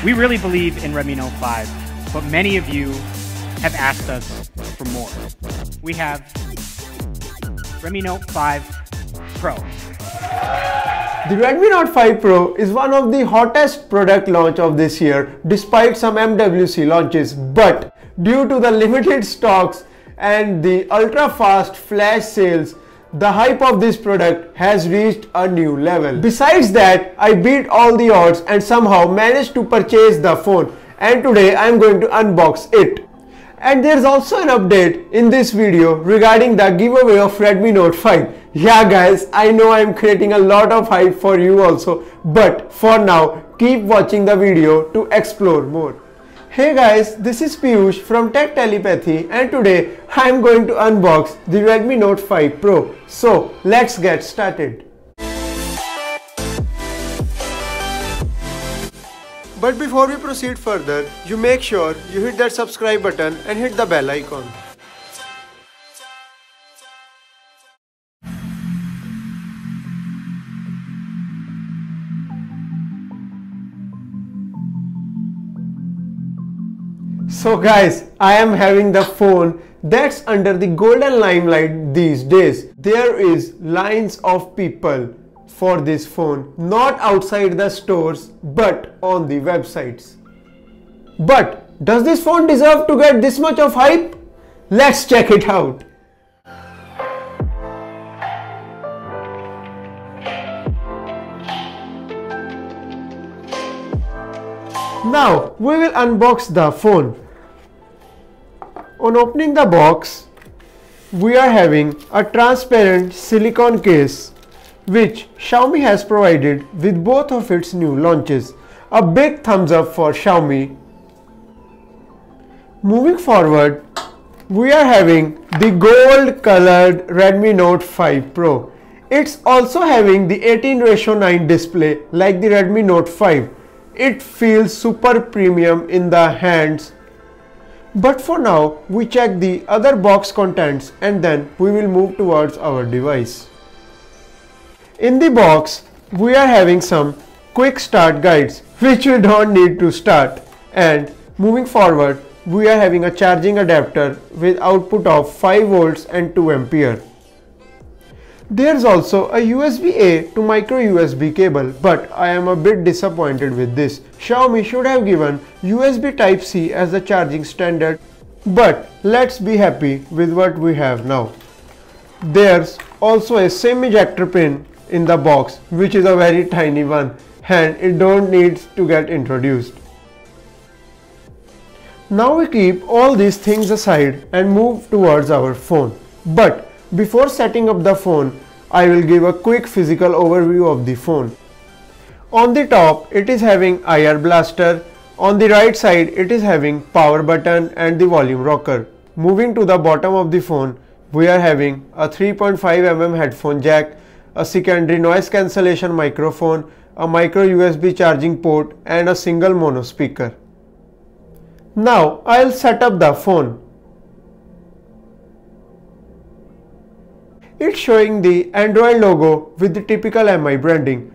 We really believe in Redmi Note 5, but many of you have asked us for more. We have Redmi Note 5 Pro. The Redmi Note 5 Pro is one of the hottest product launch of this year despite some MWC launches, but due to the limited stocks and the ultra fast flash sales, the hype of this product has reached a new level. Besides that, I beat all the odds and somehow managed to purchase the phone, and today I am going to unbox it. And there's also an update in this video regarding the giveaway of Redmi Note 5. Yeah guys, I know I'm creating a lot of hype for you also, but for now, keep watching the video to explore more. Hey guys, this is Piyush from Tech Telepathy, and today I'm going to unbox the Redmi Note 5 Pro. So let's get started. But before we proceed further, you make sure you hit that subscribe button and hit the bell icon. So guys, I am having the phone that's under the golden limelight these days. There is lines of people for this phone, not outside the stores but on the websites. But does this phone deserve to get this much of hype? Let's check it out. Now we will unbox the phone. On opening the box, we are having a transparent silicone case which Xiaomi has provided with both of its new launches. A big thumbs up for Xiaomi. Moving forward, we are having the gold colored Redmi Note 5 Pro. It's also having the 18:9 display like the Redmi Note 5. It feels super premium in the hands. But for now, we check the other box contents and then we will move towards our device. In the box, we are having some quick start guides which we don't need to start. And moving forward, we are having a charging adapter with output of 5 volts and 2 ampere. There's also a USB-A to micro USB cable, but I am a bit disappointed with this. Xiaomi should have given USB Type-C as the charging standard, but let's be happy with what we have now. There's also a SIM ejector pin in the box, which is a very tiny one, and it don't need to get introduced. Now we keep all these things aside and move towards our phone. But before setting up the phone, I will give a quick physical overview of the phone. On the top, it is having IR blaster. On the right side, it is having power button and the volume rocker. Moving to the bottom of the phone, we are having a 3.5 mm headphone jack, a secondary noise cancellation microphone, a micro USB charging port, and a single mono speaker. Now I'll set up the phone. It's showing the Android logo with the typical MI branding.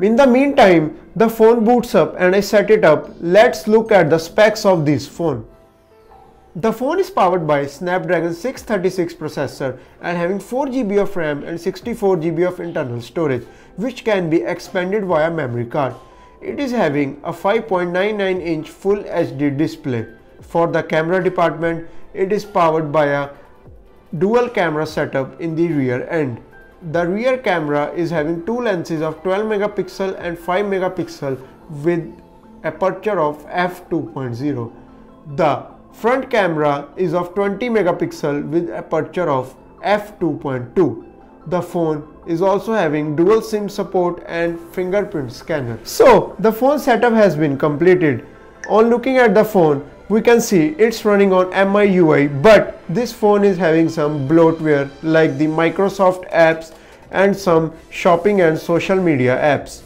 In the meantime, the phone boots up and I set it up. Let's look at the specs of this phone. The phone is powered by Snapdragon 636 processor and having 4 GB of RAM and 64 GB of internal storage, which can be expanded via memory card. It is having a 5.99-inch Full HD display. For the camera department, it is powered by a dual camera setup in the rear end. The rear camera is having two lenses of 12 megapixel and 5 megapixel with aperture of f2.0. The front camera is of 20 megapixel with aperture of f2.2. The phone is also having dual SIM support and fingerprint scanner. So the phone setup has been completed. On looking at the phone, we can see it's running on MIUI, but this phone is having some bloatware like the Microsoft apps and some shopping and social media apps.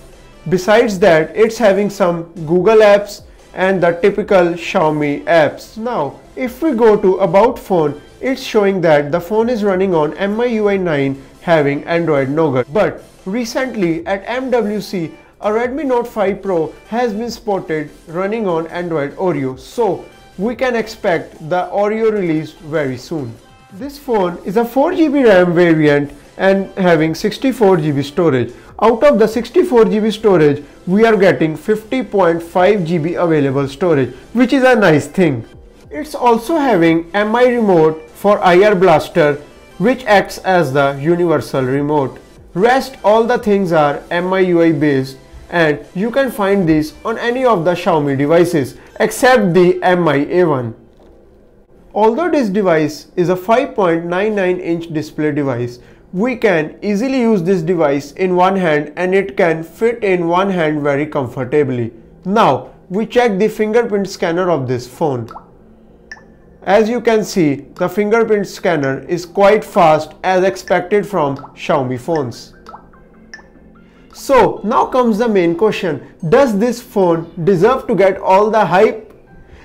Besides that, it's having some Google apps and the typical Xiaomi apps. Now, if we go to About Phone, it's showing that the phone is running on MIUI 9 having Android Nougat. But recently at MWC, a Redmi Note 5 Pro has been spotted running on Android Oreo, so we can expect the Oreo release very soon. This phone is a 4GB RAM variant and having 64GB storage. Out of the 64GB storage, we are getting 50.5GB available storage, which is a nice thing. It's also having MI remote for IR blaster, which acts as the universal remote. Rest all the things are MIUI based, and you can find these on any of the Xiaomi devices except the Mi A1. Although this device is a 5.99-inch display device, we can easily use this device in one hand and it can fit in one hand very comfortably. Now we check the fingerprint scanner of this phone. As you can see, the fingerprint scanner is quite fast as expected from Xiaomi phones. So now comes the main question, does this phone deserve to get all the hype?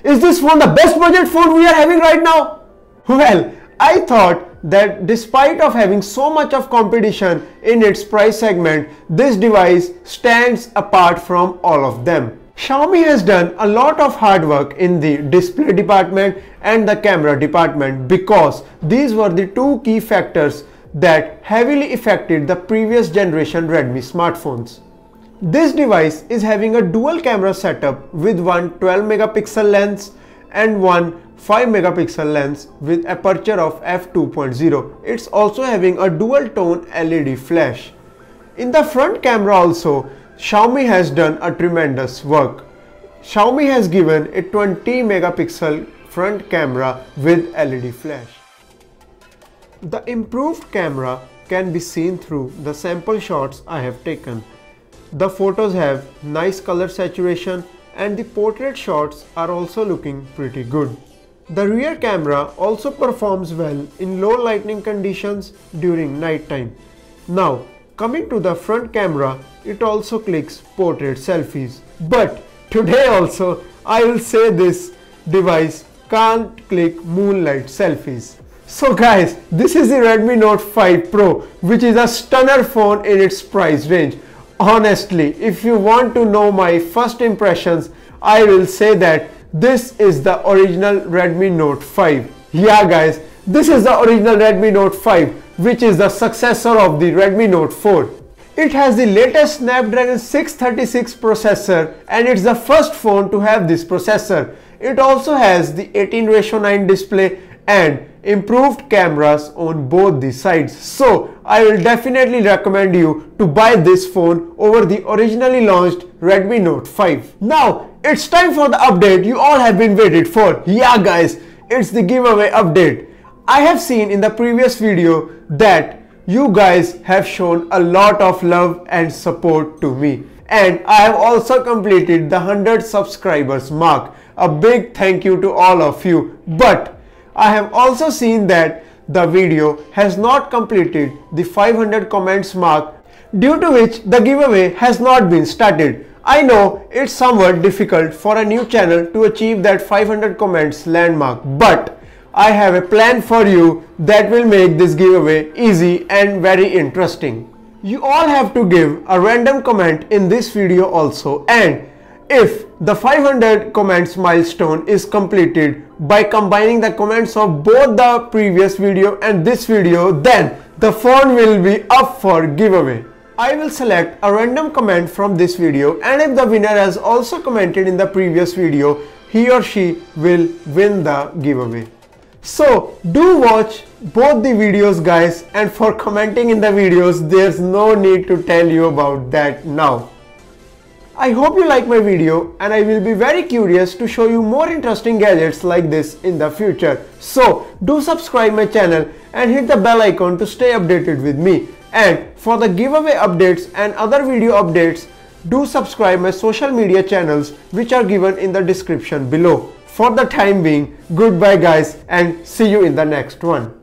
Is this phone the best budget phone we are having right now? Well, I thought that despite of having so much of competition in its price segment, this device stands apart from all of them. Xiaomi has done a lot of hard work in the display department and the camera department because these were the two key factors that heavily affected the previous generation Redmi smartphones. This device is having a dual camera setup with one 12-megapixel lens and one 5-megapixel lens with aperture of f2.0. It's also having a dual tone LED flash. In the front camera also, Xiaomi has done a tremendous work. Xiaomi has given a 20-megapixel front camera with LED flash. The improved camera can be seen through the sample shots I have taken. The photos have nice color saturation and the portrait shots are also looking pretty good. The rear camera also performs well in low lighting conditions during night time. Now coming to the front camera, it also clicks portrait selfies. But today also I will say this device can't click moonlight selfies. So guys, this is the Redmi Note 5 Pro, which is a stunner phone in its price range. Honestly, if you want to know my first impressions, I will say that this is the original Redmi Note 5. Yeah guys, this is the original Redmi Note 5, which is the successor of the Redmi Note 4. It has the latest Snapdragon 636 processor and it's the first phone to have this processor. It also has the 18:9 display and improved cameras on both the sides. So I will definitely recommend you to buy this phone over the originally launched Redmi Note 5. Now it's time for the update you all have been waited for. Yeah guys, it's the giveaway update. I have seen in the previous video that you guys have shown a lot of love and support to me, and I have also completed the 100 subscribers mark. A big thank you to all of you. But I have also seen that the video has not completed the 500 comments mark, due to which the giveaway has not been started. I know it's somewhat difficult for a new channel to achieve that 500 comments landmark, but I have a plan for you that will make this giveaway easy and very interesting. You all have to give a random comment in this video also, and if the 500 comments milestone is completed by combining the comments of both the previous video and this video, then the phone will be up for giveaway. I will select a random comment from this video, and if the winner has also commented in the previous video, he or she will win the giveaway. So do watch both the videos guys, and for commenting in the videos there's no need to tell you about that now. I hope you like my video, and I will be very curious to show you more interesting gadgets like this in the future. So do subscribe my channel and hit the bell icon to stay updated with me. And for the giveaway updates and other video updates, do subscribe my social media channels which are given in the description below. For the time being, goodbye guys, and see you in the next one.